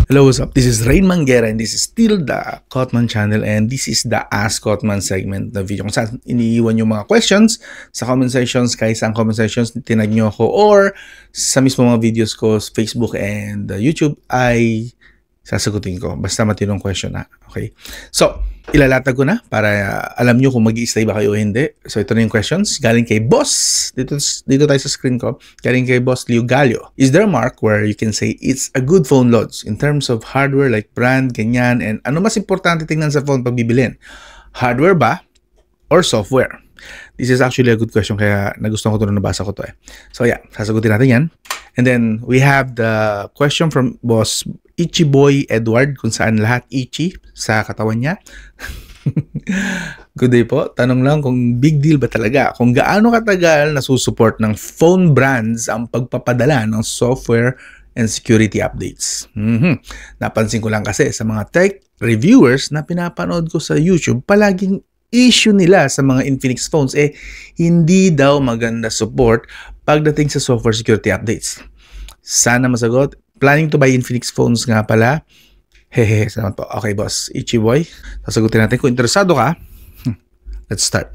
Hello, what's up? This is Rain Manguera and this is still the Kotman channel and this is the Ask Kotman segment na video kung saan iniiwan yung mga questions sa comment sections, kahit saan comment sections tinag nyo ako or sa mismo mga videos ko sa Facebook and YouTube ay sasagutin ko. Basta matinong question na. Okay? So, ilalatag ko na para alam nyo kung mag-i-stay ba kayo o hindi. So, ito na yung questions. Galing kay Boss. Dito tayo sa screen ko. Galing kay Boss Liu Galio. Is there a mark where you can say it's a good phone loads in terms of hardware like brand, ganyan, and ano mas importante tingnan sa phone pag bibilin? Hardware ba or software? This is actually a good question kaya nagustuhan ko ito na nabasa ko ito eh. So yeah, sasagutin natin yan. And then we have the question from Boss Ichiboy Edward kung saan lahat Ichi sa katawan niya. Good day po. Tanong lang kung big deal ba talaga kung gaano katagal nasusupport ng phone brands ang pagpapadala ng software and security updates. Napansin ko lang kasi sa mga tech reviewers na pinapanood ko sa YouTube, palaging issue nila sa mga Infinix phones hindi daw maganda support pagdating sa software security updates. Sana masagot. Planning to buy Infinix phones nga pala. Hehe, salamat po. Okay, Boss Ichiboy. Sasagutin natin kung interesado ka. Let's start.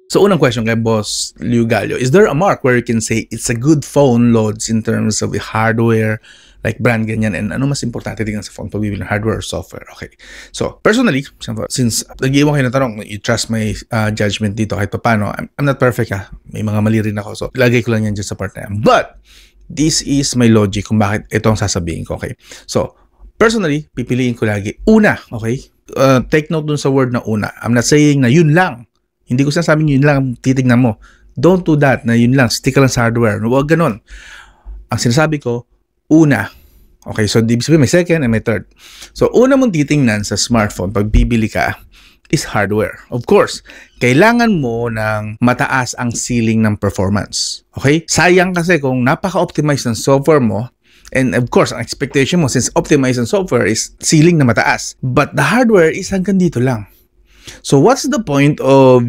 So, unang question kay Boss Liu Galio. Is there a mark where you can say it's a good phone loads in terms of the hardware, like brand, ganyan, and ano mas importante tingnan sa phone pag bibili ng hardware or software? Okay. So, personally, since nag-iwan kayo ng tanong, you trust my judgment dito kahit pa paano. I'm not perfect ha. May mga mali rin ako. So, ilagay ko lang yan dyan sa part na yan. But, this is my logic kung bakit ito ang sasabihin ko, okay? So, personally, pipiliin ko lagi una, okay? Take note dun sa word na una. I'm not saying na yun lang. Hindi ko sinasabing yun lang titignan mo. Don't do that na yun lang. Stick ka lang sa hardware. Huwag ganun. Ang sinasabi ko, una. Okay, so ibig sabihin may second and may third. So, una mong titingnan sa smartphone pag bibili ka is hardware. Of course, kailangan mo ng mataas ang ceiling ng performance. Okay? Sayang kasi kung napaka-optimize ng software mo, and of course, ang expectation mo since optimized ang software is ceiling na mataas. But the hardware is hanggang dito lang. So, what's the point of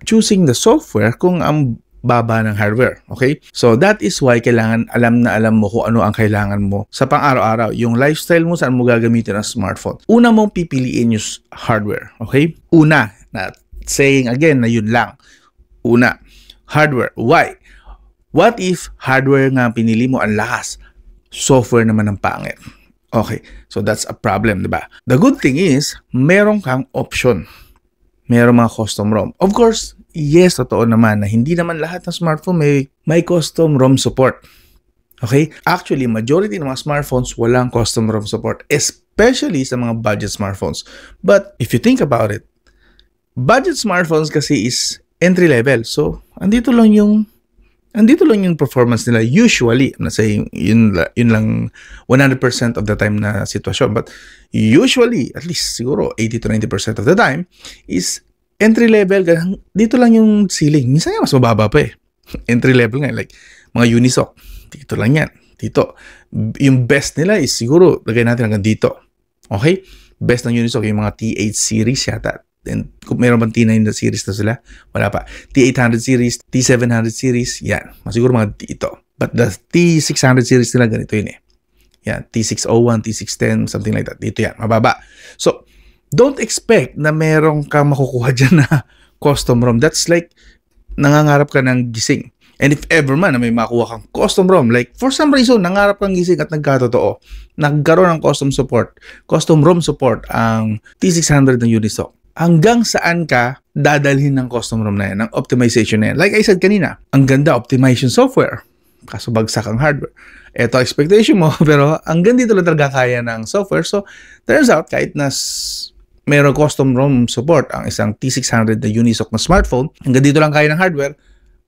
choosing the software kung ang baba ng hardware? Okay? So, that is why kailangan alam na alam mo kung ano ang kailangan mo sa pang-araw-araw. Yung lifestyle mo, saan mo gagamitin ang smartphone. Una mong pipiliin yung hardware. Okay? Una. Not saying again na yun lang. Una. Hardware. Why? What if hardware nga pinili mo ang lakas? Software naman ang pangit. Okay. So, that's a problem, diba? The good thing is, meron kang option. Meron mga custom ROM. Of course, yes, totoo naman na hindi naman lahat ng smartphone may custom ROM support. Okay? Actually, majority ng mga smartphones walang custom ROM support, especially sa mga budget smartphones. But if you think about it, budget smartphones kasi is entry level. So, andito lang yung performance nila usually. I'm not saying yun lang 100% of the time na sitwasyon, but usually at least siguro 80 to 90% of the time is entry level. Dito lang yung ceiling. Minsan nga mas mababa pa eh. Entry level nga like mga Unisoc. Dito lang yan. Dito. Yung best nila is siguro lagay natin hanggang dito. Okay? Best ng Unisoc yung mga T8 series yata. And kung meron bang T9 na series na sila, wala pa. T800 series, T700 series, yan. Masiguro mga dito. But the T600 series nila, ganito yun eh. Yan, T601, T610, something like that. Dito yan, mababa. So, don't expect na meron kang makukuha dyan na custom ROM. That's like, nangangarap ka ng gising. And if ever man na may makuha kang custom ROM, like for some reason, nangarap kang gising at nagkatotoo, nagkaroon ng custom ROM support ang T600 ng Unisoc. Hanggang saan ka dadalhin ng custom ROM na yan, ng optimization na yan. Like I said kanina, ang ganda optimization software. Kaso bagsak ang hardware. Ito expectation mo, pero hanggang dito lang talaga kaya ng software. So, turns out, kahit na mayroong custom ROM support ang isang T600 na Unisoc na smartphone, hanggang dito lang kaya ng hardware,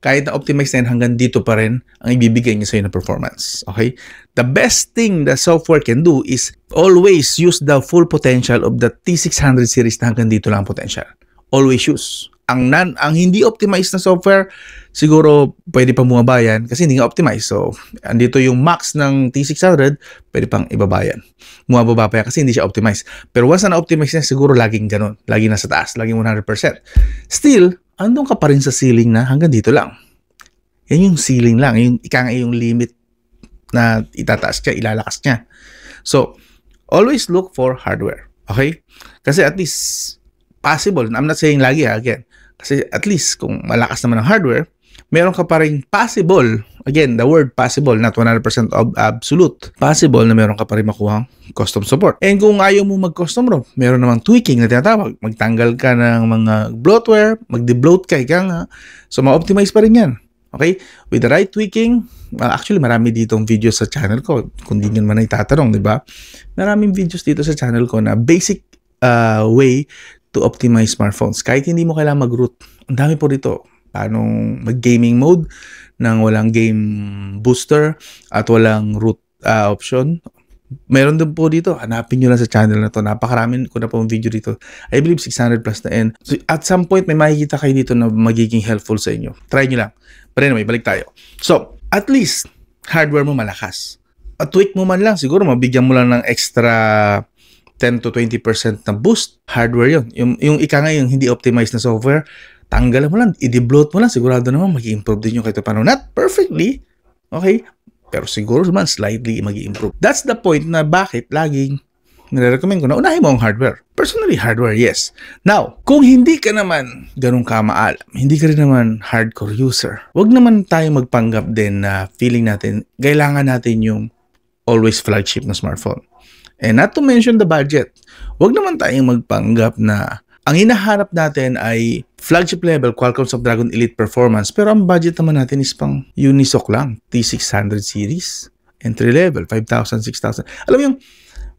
kahit na optimize na yan, hanggang dito pa rin ang ibibigay niya sa'yo na performance. Okay? The best thing the software can do is always use the full potential of the T600 series na hanggang dito lang ang potential. Always use. Ang hindi optimized na software, siguro pwede pa bumaba yan kasi hindi nga optimized. So, andito yung max ng T600, pwede pang ibaba yan. Bumababa pa yan kasi hindi siya optimized. Pero once na optimize niya, siguro laging ganun. Laging nasa taas, laging 100%. Still, andun ka pa rin sa ceiling na hanggang dito lang. Yan yung ceiling lang, yung yung limit na itataas niya, ilalakas niya. So, always look for hardware. Okay? Kasi at least possible, I'm not saying lagi again, kasi at least kung malakas naman ang hardware, meron ka pa rin possible, again, the word possible, not 100% absolute, possible na meron ka pa rin makuhang custom support. And kung ayaw mo mag-custom ROM, meron namang tweaking na tinatawag. Magtanggal ka ng mga bloatware, mag-debloat ka, ika nga. So, ma-optimize pa rin yan. Okay? With the right tweaking, actually, marami ditong videos sa channel ko. Kung di nyo man itatanong, di ba? Maraming videos dito sa channel ko na basic way to optimize smartphones. Kahit hindi mo kailangan mag-root. Ang dami po dito. Paano mag-gaming mode nang walang game booster at walang root option. Meron din po dito. Hanapin nyo lang sa channel na to. Napakaraming ko na po video dito. I believe 600 plus na. And so, at some point, may makikita kayo dito na magiging helpful sa inyo. Try nyo lang. But anyway, balik tayo. So, at least, hardware mo malakas. At tweak mo man lang, siguro mabigyan mo lang ng extra 10 to 20% na boost. Hardware yun. Yung ika nga yung hindi optimized na software, tanggalan mo lang, i-debloat mo lang, sigurado naman mag-i-improve din yung kahit paano. Not perfectly, okay? Pero siguro naman slightly mag-i-improve. That's the point na bakit laging nire-recommend ko na unahin mo ang hardware. Personally, hardware, yes. Now, kung hindi ka naman ganun kamaalam, hindi ka rin naman hardcore user, wag naman tayo magpanggap din na feeling natin, kailangan natin yung always flagship na smartphone. And not to mention the budget, wag naman tayong magpanggap na ang hinahanap natin ay flagship level Qualcomm Snapdragon Elite Performance, pero ang budget naman natin is pang Unisoc lang, T600 series, entry level, 5,000, 6,000. Alam mo yung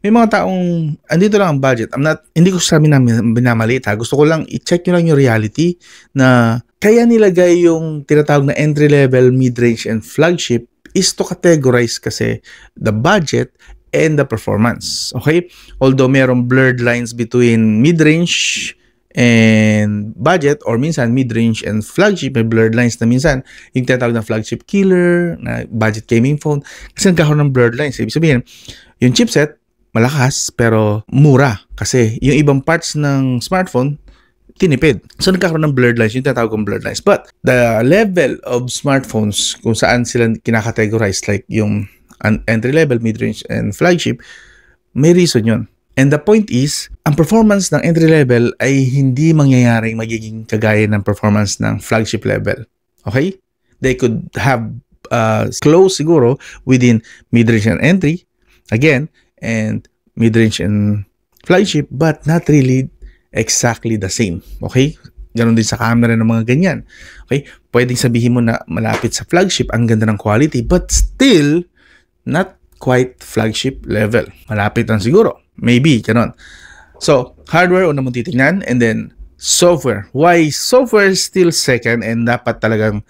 may mga taong, andito lang ang budget. Hindi ko sabi na binamaliit ha. Gusto ko lang, i-check nyo lang yung reality na kaya nilagay yung tinatawag na entry level, mid-range, and flagship is to categorize kasi the budget and the performance. Okay? Although merong blurred lines between mid-range and budget, or minsan mid-range and flagship, may blurred lines na minsan yung tinatawag na flagship killer, na budget gaming phone, kasi nagkakaroon ng blurred lines. Ibig sabihin, yung chipset, malakas pero mura kasi yung ibang parts ng smartphone tinipid. So nagkakaroon ng blurred lines, yung tinatawag kong blurred lines. But the level of smartphones kung saan sila kinakategorize, like yung entry level, mid-range, and flagship, may reason yun. And the point is, ang performance ng entry level ay hindi mangyayaring magiging kagaya ng performance ng flagship level. Okay? They could have close siguro within mid-range and entry. Again, and mid-range and flagship, but not really exactly the same. Okay? Ganon din sa camera ng mga ganyan. Okay? Pwedeng sabihin mo na malapit sa flagship, ang ganda ng quality, but still, not quite flagship level. Malapit lang siguro. Maybe, ganon. So, hardware, una mong titignan, and then software. Why software is still second and dapat talagang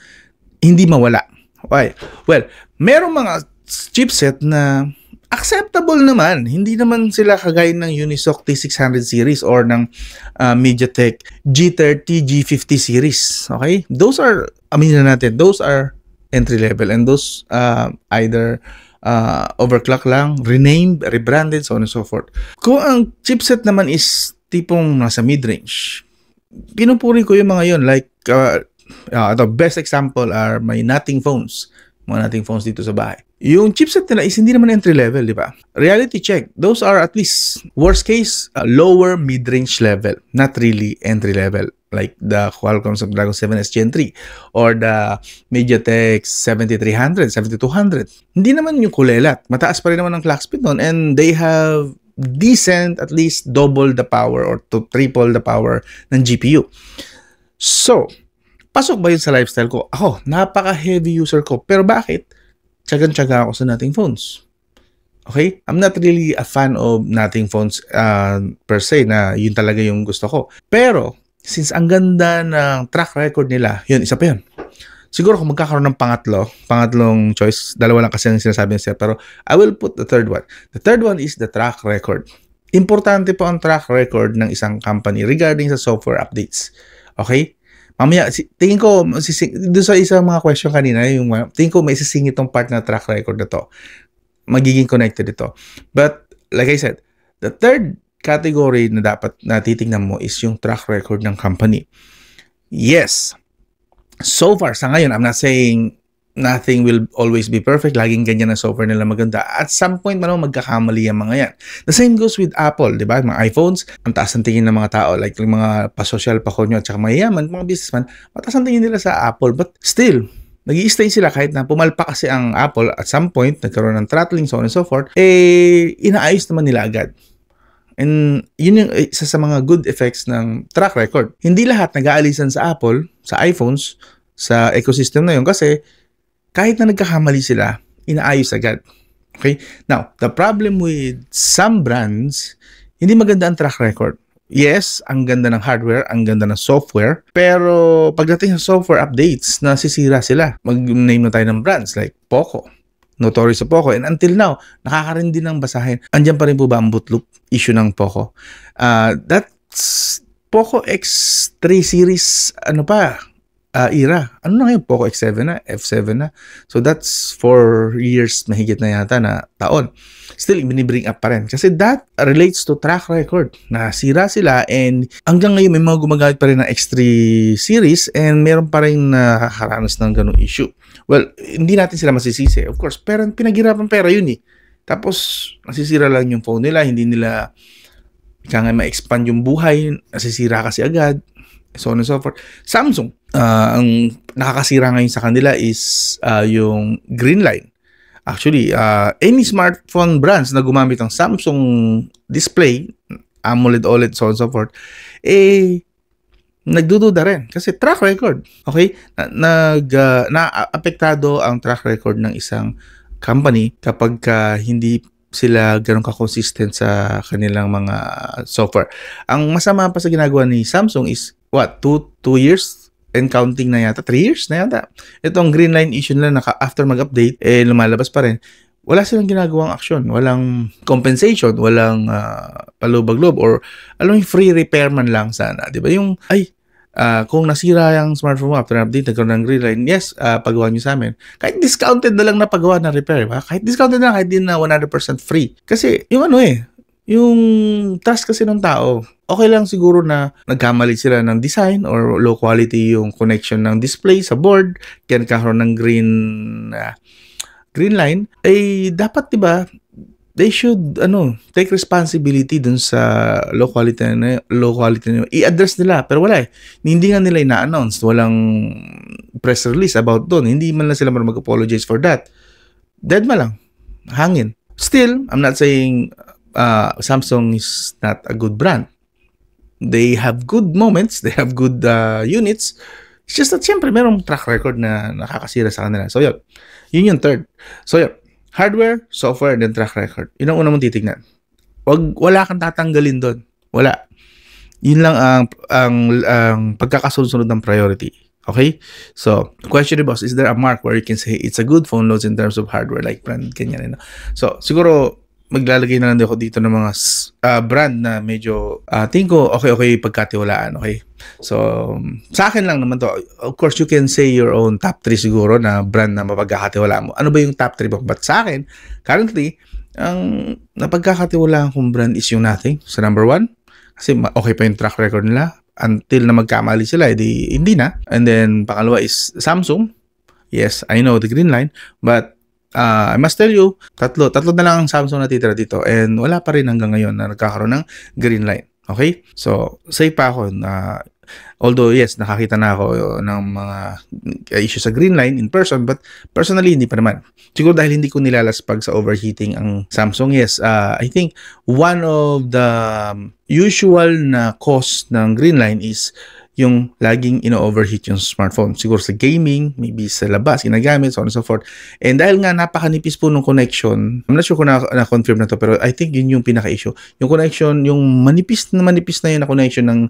hindi mawala? Why? Well, merong mga chipset na acceptable naman. Hindi naman sila kagaya ng Unisoc T600 series or ng MediaTek G30, G50 series. Okay? Those are, aminin na natin, those are entry level and those either overclock lang, renamed, rebranded, so on and so forth. Kung ang chipset naman is tipong nasa mid-range, pinupuri ko yung mga yun. Like, the best example are my Nothing phones. Mga Nothing phones dito sa bahay. Yung chipset nila is hindi naman entry level, di ba? Reality check. Those are at least, worst case, lower mid-range level. Not really entry level. Like the Qualcomm Snapdragon 7S Gen 3 or the MediaTek 7300, 7200. Hindi naman yung kulelat. Mataas pa rin naman ang clock speed nun, and they have decent, at least double the power or to triple the power ng GPU. So, pasok ba yun sa lifestyle ko? Ako, napaka-heavy user ko. Pero bakit? Tsagan-tsaga ako sa Nothing phones. Okay? I'm not really a fan of Nothing phones per se na yun talaga yung gusto ko. Pero, since ang ganda ng track record nila, yun, isa pa yun. Siguro kung magkakaroon ng pangatlong choice, dalawa lang kasi ang sinasabi niya, pero I will put the third one. The third one is the track record. Importante po ang track record ng isang company regarding sa software updates. Okay? Mamaya, tingin ko, doon sa isang mga question kanina, tingin ko may isisingit itong part na track record na to. Magiging connected ito. But, like I said, the third category na dapat natitingnan mo is yung track record ng company. Yes, so far, sa ngayon, I'm not saying nothing will always be perfect. Laging ganyan ang software nila maganda. At some point man magkakamali ang mga yan. The same goes with Apple, di ba? Mga iPhones, ang taas ang tingin ng mga tao. Like yung mga pasosyal, pakonyo, at saka mayayaman, mga businessman, mataas ang tingin nila sa Apple. But still, nag-i-stay sila kahit na pumalpak kasi ang Apple at some point, nagkaroon ng throttling, so on and so forth, inaayos naman nila agad. And yun yung isa sa mga good effects ng track record. Hindi lahat nag-aalisan sa Apple, sa iPhones, sa ecosystem na yun kasi kahit na nagkakamali sila, inaayos agad. Okay? Now, the problem with some brands, hindi maganda ang track record. Yes, ang ganda ng hardware, ang ganda ng software, pero pagdating sa software updates, nasisira sila. Mag-name na tayo ng brands like Poco. Notorious sa Poco. And until now, nakakarin din ng basahin. Andyan pa rin po ba ang bootloop issue ng Poco? That's Poco X3 series, era. Ano na ngayon? Poco X7 na, F7 na. So that's 4 years mahigit na yata na taon. Still, binibring up pa rin. Kasi that relates to track record. Nasira sila and hanggang ngayon may mga gumagamit pa rin ng X3 series and meron pa rin nakakaranas ng ganung issue. Well, hindi natin sila masisisi. Of course, pero pinaghirapan pera yun eh. Tapos, nasisira lang yung phone nila. Hindi nila kaya ma-expand yung buhay. Nasisira kasi agad. So on and so forth. Samsung, ang nakakasira ngayon sa kanila is yung green line. Actually, any smartphone brands na gumamit ng Samsung display, AMOLED, OLED, so on and so forth, nagdududa rin. Kasi track record. Okay? Na-apektado ang track record ng isang company kapag hindi sila ganun ka-consistent sa kanilang mga software. Ang masama pa sa ginagawa ni Samsung is, what, 2 years and counting na yata? 3 years na yata. Itong green line issue nila, after mag-update, lumalabas pa rin. Wala silang ginagawang aksyon. Walang compensation, walang palubag-loob, or alam yung free repair man lang sana. Diba? Yung, kung nasira yung smartphone mo after update, nagkaroon ng green line, yes, pagawa nyo sa amin. Kahit discounted na lang na paggawa na repair, ba? Kahit discounted na, kahit din na 100% free. Kasi, yung yung trust kasi ng tao, okay lang siguro na nagkamali sila ng design or low quality yung connection ng display sa board, kaya nagkakaroon ng green line, dapat, diba, they should take responsibility dun sa low quality na i-address nila, pero wala hindi nga nila ina-announce, walang press release about dun, hindi man lang sila mag-apologize for that. Dead ma lang, hangin. Still, I'm not saying Samsung is not a good brand. They have good moments, they have good units. It's just that siyempre merong track record na nakakasira sa kanila. So yun yung third. So yun, hardware, software, and then track record. Yun ang una mong titignan. Wala kang tatanggalin doon. Wala. Yun lang ang pagkakasunod-sunod ng priority. Okay? So, question ni boss, is there a mark where you can say it's a good phone loads in terms of hardware, like brand, ganyan. So, siguro, maglalagay na lang ako dito ng mga brand na medyo tingin ko okay pagkatiwalaan, okay? So, sa akin lang naman to. Of course, you can say your own top 3 siguro na brand na mapagkakatiwalaan mo. Ano ba yung top 3 mo? But sa akin, currently, ang napagkakatiwalaan kong brand is yung Nothing. So, number 1, kasi okay pa yung track record nila. Until na magkamali sila, hindi na. And then, pangalawa is Samsung. Yes, I know the green line, but I must tell you, tatlo na lang ang Samsung na titira dito and wala pa rin hanggang ngayon na nagkakaroon ng green line. Okay? So, safe pa ako na although yes, nakakita na ako ng mga issues sa green line in person, but personally, hindi pa naman. Siguro dahil hindi ko nilalaspag sa overheating ang Samsung. Yes, I think one of the usual na cause ng green line is yung laging ino-overheat yung smartphone. Siguro sa gaming, maybe sa labas, ginagamit, so on and so forth. And dahil nga napakanipis po ng connection, I'm not sure kung na-confirm na to, pero I think yun yung pinaka-issue. Yung connection, yung manipis na yun na connection ng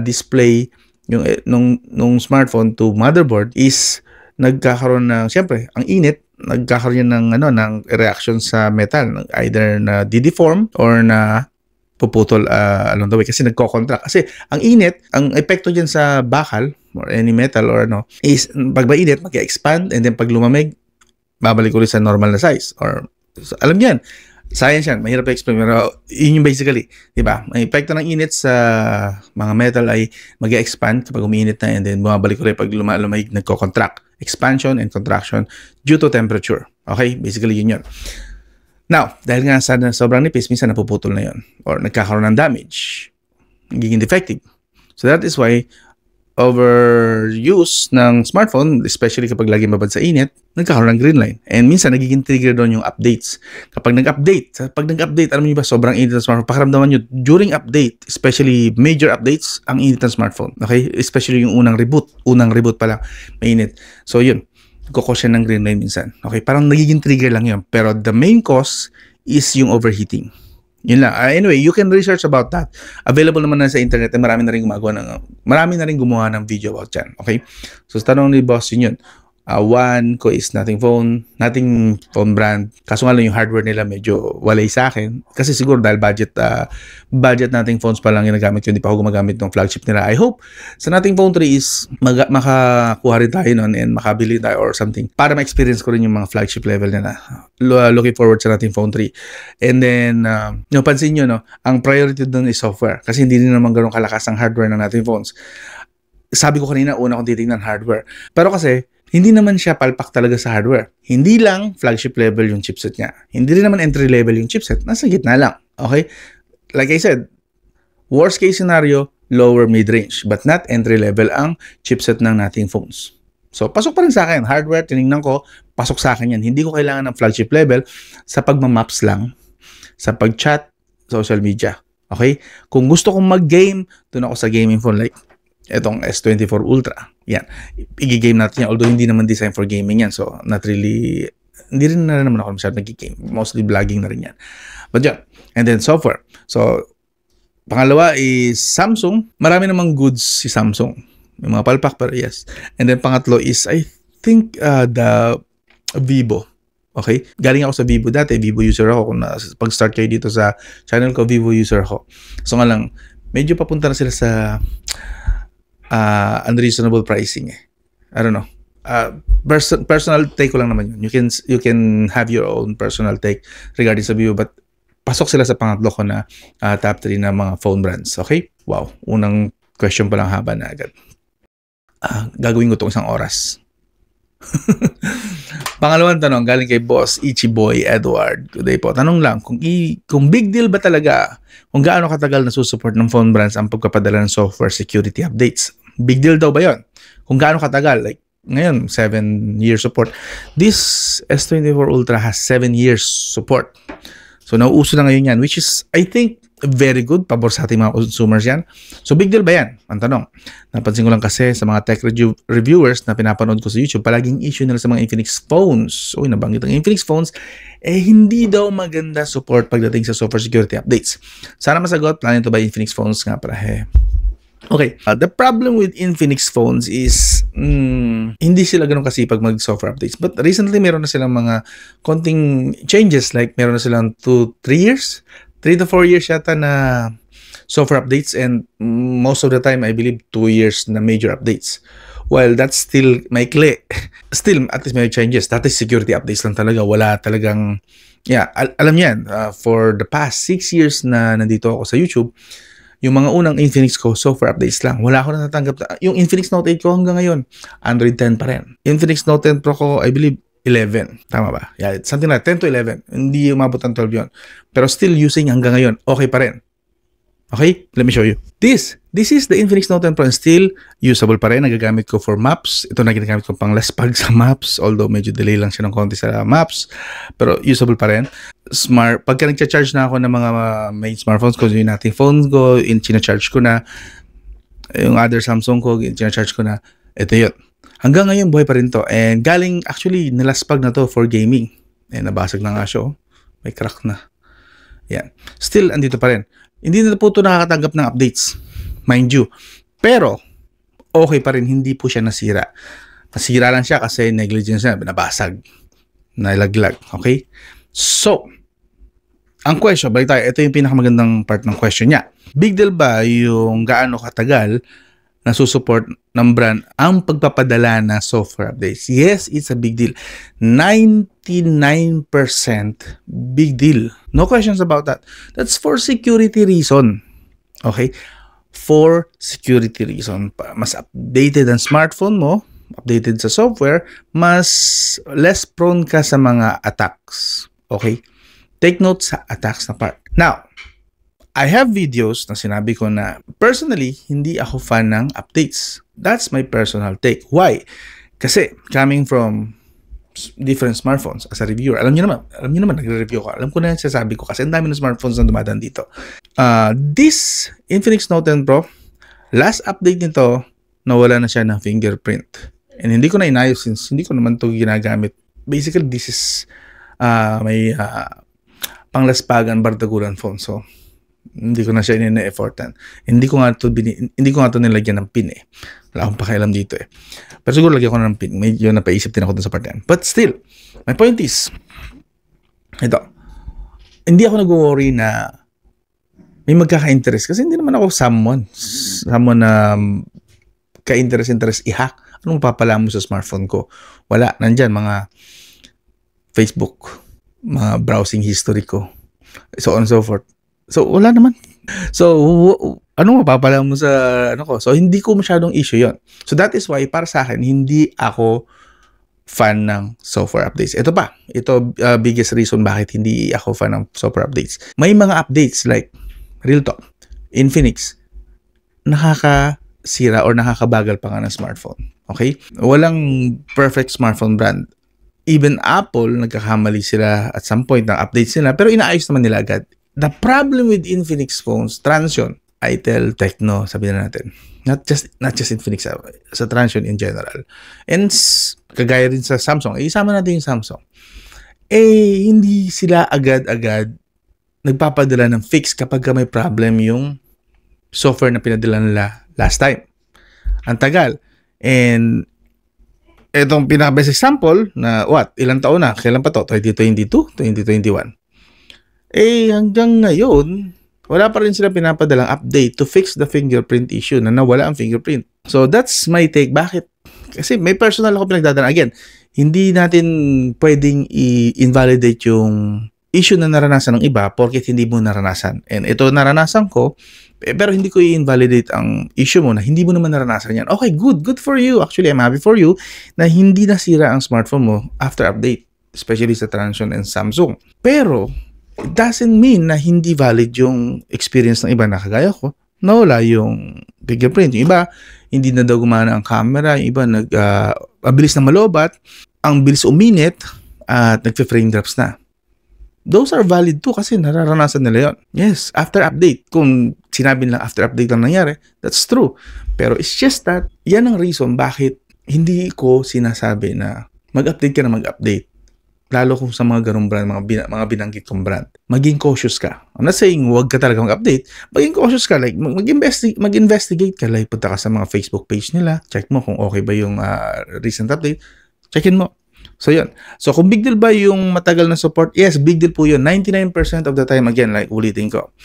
display, yung nung smartphone to motherboard is nagkakaroon ng, siyempre, ang init, nagkakaroon yan ng reaction sa metal, either na di-deform or na puputol along the way kasi nagko-contract. Kasi ang init, ang epekto dyan sa bakal or any metal or is pag mainit, mag-expand and then pag lumamig, babalik ulit sa normal na size. Or, so, alam yan. Science yan. Mahirap i-explain. Pero yun yung basically. Diba? Ang epekto ng init sa mga metal ay mag-expand kapag umiinit na and then bumabalik ulit pag lumamig, nagko-contract. expansion and contraction due to temperature. Okay? Basically, yun. Now, dahil nga sa sobrang nipis, minsan napuputol na yun or nagkakaroon ng damage, nagiging defective. So that is why overuse ng smartphone, especially kapag lagi mabad sa init, nagkakaroon ng green line. And minsan, nagiging trigger doon yung updates. Pag nag-update, alam niyo ba, sobrang init ng smartphone. Pakiramdaman nyo, during update, especially major updates, ang init ng smartphone. Okay? Especially yung unang reboot pa lang, mainit. So yun, nagkakos siya ng green line minsan. Okay? Parang nagiging trigger lang yun. Pero the main cause is yung overheating. Yun lang. Anyway, you can research about that. Available naman na sa internet. Marami na rin gumawa ng video about yan. Okay? So, tanong ni boss yun. One ko is nothing phone brand. Kaso nga lang yung hardware nila medyo walay sa akin. Kasi siguro dahil budget nothing phones pa lang ginagamit ko. Hindi pa ako gumagamit ng flagship nila. I hope sa nothing phone 3 is makakuha rin tayo nun and makabili tayo or something. Para ma-experience ko rin yung mga flagship level nila. Looking forward sa nothing phone 3. And then, pansin nyo, no, ang priority dun is software. Kasi hindi rin naman ganun kalakas ang hardware ng nothing phones. Sabi ko kanina, una kong titignan hardware. Pero kasi, hindi naman siya palpak talaga sa hardware. Hindi lang flagship level yung chipset niya. Hindi rin naman entry level yung chipset. Nasa gitna lang. Okay? Like I said, worst case scenario, lower mid-range. But not entry level ang chipset ng nating phones. So, pasok pa rin sa akin. Hardware, tinignan ko, pasok sa akin yan. Hindi ko kailangan ng flagship level sa pagmamaps lang, sa pag-chat, social media. Okay? Kung gusto kong mag-game, doon ako sa gaming phone like etong S24 Ultra. Yan. I-game natin yan. Although hindi naman design for gaming yan. So, not really, hindi rin na naman ako masyadong nag-game. Mostly vlogging na rin yan. But yan. And then software. So, pangalawa is Samsung. Marami namang goods si Samsung. May mga palpak pero yes. And then pangatlo is, I think, the Vivo. Okay? Galing ako sa Vivo dati. Vivo user ako. Kung pag-start kayo dito sa channel ko, Vivo user ako. So nga lang, medyo papunta na sila sa unreasonable pricing eh. I don't know. Personal take ko lang naman yun. You can have your own personal take regarding sa Vivo, but pasok sila sa pangatlo ko na top 3 na mga phone brands. Okay? Wow. Unang question pa lang haba na agad. Gagawin ko itong 1 oras. Pangalawang tanong galing kay Boss Ichiboy Edward. Good day po. Tanong lang, kung big deal ba talaga kung gaano katagal na susupport ng phone brands ang pagpapadala ng software security updates? Big deal daw ba yon? Kung gaano katagal, like ngayon 7 years support. This S24 Ultra has 7 years support. So nauuso na ngayon yan, which is I think very good, pabor sa ating mga consumers yan. So big deal ba yan? Ang tanong. Napansin ko lang kasi sa mga tech reviewers na pinapanood ko sa YouTube, palaging issue nila sa mga Infinix phones. Uy, nabanggit ang Infinix phones, hindi daw maganda support pagdating sa software security updates. Sana masagot, planning to buy Infinix phones nga para Okay, the problem with Infinix phones is hindi sila ganun kasipag mag-software updates. But recently, meron na silang mga konting changes. Like, meron na silang 2-3 years? 3 to 4 years yata na software updates, and most of the time, I believe 2 years na major updates. Well, that's still maikli. Still, at least may changes. That is security updates lang talaga. Wala talagang, alam yan, for the past 6 years na nandito ako sa YouTube, yung mga unang Infinix ko, software updates lang. Wala ako natatanggap. Yung Infinix Note 8 ko hanggang ngayon, Android 10 pa rin. Infinix Note 10 Pro ko, I believe, 11. Tama ba? Yeah, something like 10 to 11. Hindi umabot ng 12 yun. Pero still using hanggang ngayon, okay pa rin. Okay? Let me show you. This is the Infinix Note 10 Pro, and still usable pa rin. Nagagamit ko for maps. Ito na ginagamit ko pang lespag sa maps. Although medyo delay lang siya ng konti sa maps. Pero usable pa rin. Smart. Pagka nagcha-charge na ako ng mga main smartphones ko, yung nating phone ko, china-charge ko na. Yung other Samsung ko, china-charge ko na. Ito yun. Hanggang ngayon, buhay pa rin to. And galing, actually, nilaspag na to for gaming. Nabasag na nga siya. May crack na. Yan. Still, andito pa rin. Hindi na po ito nakakatanggap ng updates. Mind you. Pero, okay pa rin. Hindi po siya nasira. Nasira lang siya kasi negligence na. Binabasag. Nalaglag. Okay? So, ang question, balik tayo. Ito yung pinakamagandang part ng question niya. Big deal ba yung gaano katagal na susupport ng brand ang pagpapadala na software updates? Yes, it's a big deal. 99% big deal. No questions about that. That's for security reason. Okay? For security reason. Mas updated ang smartphone mo, updated sa software, mas less prone ka sa mga attacks. Okay? Take note sa attacks na part. Now, I have videos na sinabi ko na personally, hindi ako fan ng updates. That's my personal take. Why? Kasi coming from different smartphones as a reviewer, alam niyo naman nagre-review ko. Alam ko na yung sasabi ko kasi ang dami ng smartphones na dumadaan dito. This Infinix Note 10 Pro, last update nito, nawala na siya ng fingerprint. And hindi ko na inayos since hindi ko naman ito ginagamit. Basically, this is may panglaspagan bardagulan phone. So, hindi ko na siya ine-effortan. Hindi ko nga to nilagyan ng pin eh. Wala akong pakialam dito eh. Pero siguro lagyan ko na ng pin. Medyo napaisip din ako dun sa part yan. But still, my point is, ito, hindi ako nag-worry na may magkaka-interest. Kasi hindi naman ako someone na ka-interest i-hack. Anong papala mo sa smartphone ko? Wala. Nandyan, mga Facebook, mga browsing history ko, so on and so forth. So, wala naman. So, anong mapapala mo sa ano ko? So, hindi ko masyadong issue yon. So, that is why, para sa akin, hindi ako fan ng software updates. Ito pa. Ito, biggest reason bakit hindi ako fan ng software updates. May mga updates like, real talk, Infinix, nakakasira or nakakabagal pa nga ng smartphone. Okay? Walang perfect smartphone brand. Even Apple, nagkakamali sila at some point ng updates nila, pero inaayos naman nila agad. The problem with Infinix phones, Transsion, Itel, Tecno, sabi na natin, not just Infinix, sa Transsion in general, and kagaya rin sa Samsung, isama natin yung Samsung, hindi sila agad-agad nagpapadala ng fix kapag may problem yung software na pinadala nila last time. Ang tagal. And etong pinaka-best example na ilang taon na? Kailan pa to? 2022? 2021? Hanggang ngayon, wala pa rin sila pinapadalang update to fix the fingerprint issue na nawala ang fingerprint. So, that's my take. Bakit? Kasi may personal ako pinagdadaan. Again, hindi natin pwedeng i-invalidate yung issue na naranasan ng iba porket hindi mo naranasan. And ito naranasan ko, pero hindi ko i-invalidate ang issue mo na hindi mo naman naranasan yan. Okay, good for you. Actually, I'm happy for you na hindi nasira ang smartphone mo after update, especially sa Transsion and Samsung. Pero, it doesn't mean na hindi valid yung experience ng iba na kagaya ko. Nawala yung fingerprint. Yung iba, hindi na daw gumana ang camera. Yung iba, mabilis na malobat. Ang bilis uminit at nagfe-frame drops na. Those are valid too kasi nararanasan nila yon. Yes, after update. Kung sinabi nila after update lang nangyari, that's true. Pero it's just that, yan ang reason bakit hindi ko sinasabi na mag-update ka na mag-update. Lalo kung sa mga ganung brand, mga binanggit kong brand. Maging cautious ka. I'm not saying huwag ka talaga mag-update. Maging cautious ka. Like, mag-investigate ka. Like, punta ka sa mga Facebook page nila. Check mo kung okay ba yung recent update. Checkin mo. So, yun. So, kung big deal ba yung matagal na support? Yes, big deal po yun. 99% of the time, again, like, ulitin ko.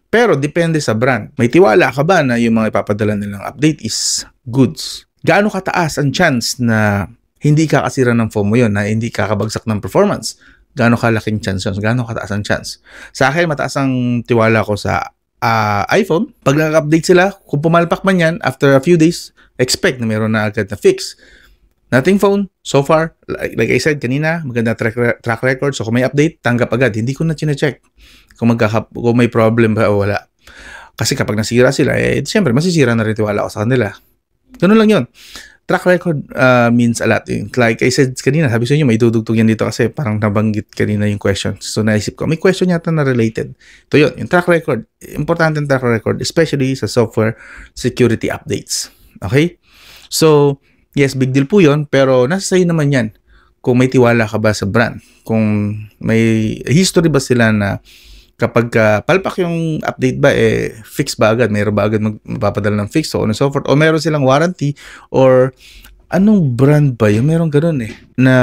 Pero, depende sa brand. May tiwala ka ba na yung mga ipapadala nilang update is goods? Gaano kataas ang chance na hindi kakasira ng phone mo yun, na hindi kakabagsak ng performance? Gaano kalaking chance yun? Gaano kataas ang chance? Sa akin, mataas ang tiwala ko sa iPhone. Pag nag-update sila, kung pumalpak man yan, after a few days, expect na meron na agad na fix. Nothing phone, so far, like I said kanina, maganda track record. So kung may update, tanggap agad. Hindi ko na chine-check kung may problem ba o wala. Kasi kapag nasira sila, siyempre, masisira na rin tiwala ko sa kanila. Ganun lang yun. Track record means a lot. Like I said kanina, sabi sa inyo, may dudugtog yan dito kasi parang nabanggit kanina yung question. So naisip ko, may question yata na related. Ito yun, yung track record. Importante yung track record, especially sa software security updates. Okay? So, yes, big deal po yun, pero nasa sa'yo naman yan. Kung may tiwala ka ba sa brand. Kung may history ba sila na kapag palpak yung update ba, fix ba agad? Mayroon ba agad magpapadala ng fix? So on and so forth. O meron silang warranty or anong brand ba yun? Meron ganun na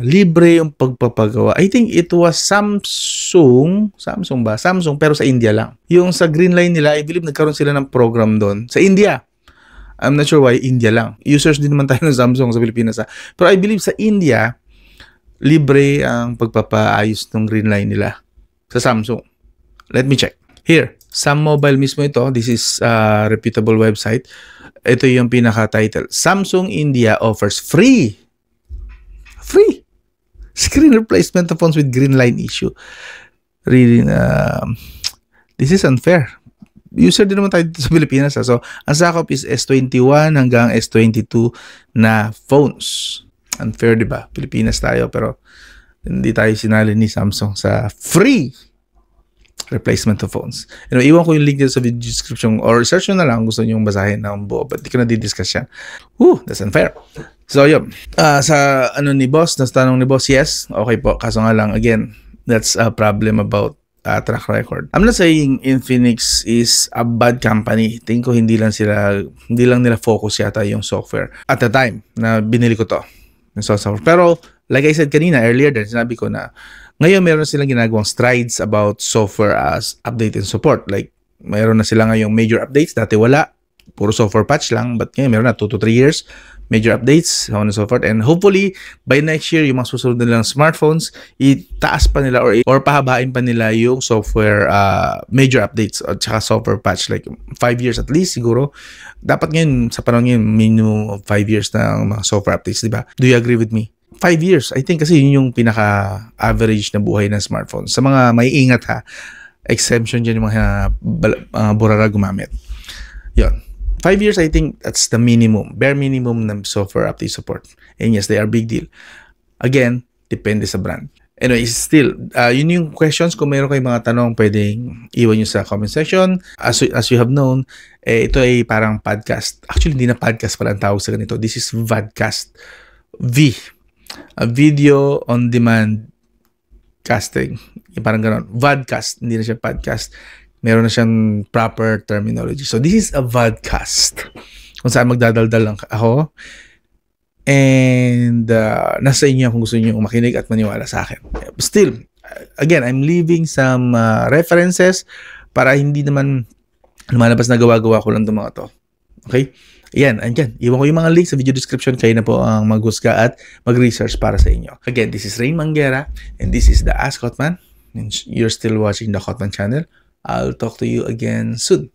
libre yung pagpapagawa. I think it was Samsung ba? Samsung pero sa India lang. Yung sa Greenline nila, I believe nagkaroon sila ng program doon. Sa India. I'm not sure why India lang. Users din naman tayo ng Samsung sa Pilipinas. Pero I believe sa India, libre ang pagpapaayos ng Greenline nila sa Samsung. Let me check. Here, Sam Mobile mismo ito. This is a reputable website. Ito yung pinaka-title. Samsung India offers free screen replacement of phones with green line issue. Really, this is unfair. User din naman tayo dito sa Pilipinas. So, ang sakop is S21 hanggang S22 na phones. Unfair, di ba? Pilipinas tayo, pero hindi tayo sinali ni Samsung sa free replacement of phones. Anyway, iwan ko yung link dito sa video description or search nyo na lang gusto nyo yung basahin ng buo. But di ko na di-discuss yan. That's unfair. So, yun. Sa ni boss, tanong ni boss, yes. Okay po. Kaso nga lang, again, that's a problem about track record. I'm not saying Infinix is a bad company. Tingin ko hindi lang nila focus yata yung software at the time na binili ko to. Software. Pero like I said kanina, earlier din, sinabi ko na ngayon meron na silang ginagawang strides about software as update and support. Like mayroon na sila ngayong major updates. Dati wala. Puro software patch lang. But ngayon meron na 2 to 3 years. Major updates, so on and so forth. And hopefully, by next year, yung mga susunod nilang smartphones, itaas pa nila or pahabain pa nila yung software major updates at saka software patch. Like 5 years at least siguro. Dapat ngayon, sa panahon ngayon, minimum 5 years na mga software updates, di ba? Do you agree with me? 5 years. I think kasi yun yung pinaka-average na buhay ng smartphones. Sa mga may ingat ha, exemption dyan yung mga burara gumamit. Yun. 5 years, I think that's the minimum, bare minimum ng software update support. And yes, they are big deal. Again, depende sa brand. Anyway, still, yun yung questions. Kung meron kayong mga tanong, pwedeng iwan nyo sa comment section. As you have known, ito ay parang podcast. Actually, hindi na podcast pala ang tawag sa ganito. This is Vodcast. A video on demand casting. Yung parang ganon. Vodcast, hindi na siya podcast. Meron na siyang proper terminology. So, this is a vodcast. Kung saan magdadaldal lang ako. And nasa inyo kung gusto niyo makinig at maniwala sa akin. Still, again, I'm leaving some references para hindi naman lumalabas na gawa-gawa ko lang itong mga to. Okay? Ayan, andyan. Iwan ko yung mga links sa video description. Kayo na po ang maghusga at mag-research para sa inyo. Again, this is Rain Manguera and this is the Ask Hotman. And you're still watching the Hotman channel. I'll talk to you again soon.